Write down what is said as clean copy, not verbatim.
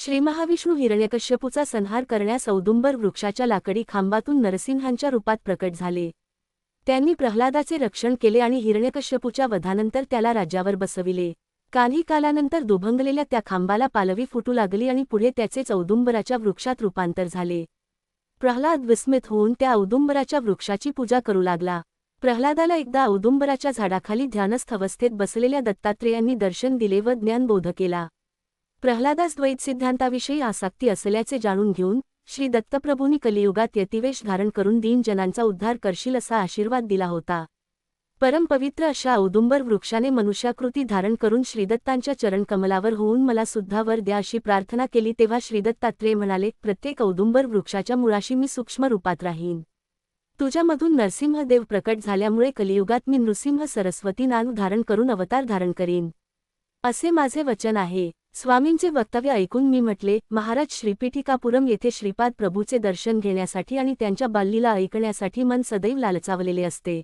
श्रीमहाविष्णू हिरण्यकश्यपूचा संहार करण्यास औदुंबर वृक्षाच्या लाकडी खांबातून नरसिंहांच्या रूपात प्रकट झाले. त्यांनी प्रल्हादाचे रक्षण केले आणि हिरण्यकश्यपूच्या वधानंतर त्याला राज्यावर बसविले. काही कालानंतर दुभंगलेल्या त्या खांबाला पालवी फुटू लागली आणि पुढे त्याचेच औदुंबराच्या वृक्षात रूपांतर झाले. प्रल्हाद विस्मित होऊन त्या औदुंबराच्या वृक्षाची पूजा करू लागला. प्रल्हादाला एकदा औदुंबराच्या झाडाखाली ध्यानस्थ अवस्थेत बसलेल्या दत्तात्रेयांनी दर्शन दिले व ज्ञानबोध केला. प्रल्हादास द्वैत सिद्धांताविषयी आसक्ती असल्याचे जाणून घेऊन श्री दत्तप्रभूंनी कलियुगात यतिवेश धारण करून दीनजनांचा उद्धार करशील असा आशीर्वाद दिला होता. परमपवित्र अशा औदुंबर वृक्षाने मनुष्याकृती धारण करून श्रीदत्तांच्या चरणकमलावर होऊन मला सुद्धा वर द्या अशी प्रार्थना केली. तेव्हा श्रीदत्तात्रेय म्हणाले, प्रत्येक औदुंबर वृक्षाच्या मुळाशी मी सूक्ष्म रूपात राहीन. तुझ्यामधून नरसिंहदेव प्रकट झाल्यामुळे कलियुगात मी नृसिंह सरस्वती नाव धारण करून अवतार धारण करीन, असे माझे वचन आहे. स्वामींचे वक्तव्य ऐकून मी म्हटले, महाराज, श्रीपीठिकापुरम येथे श्रीपाद प्रभूचे दर्शन घेण्यासाठी आणि त्यांच्या बाललीला ऐकण्यासाठी मन सदैव लालचावलेले असते.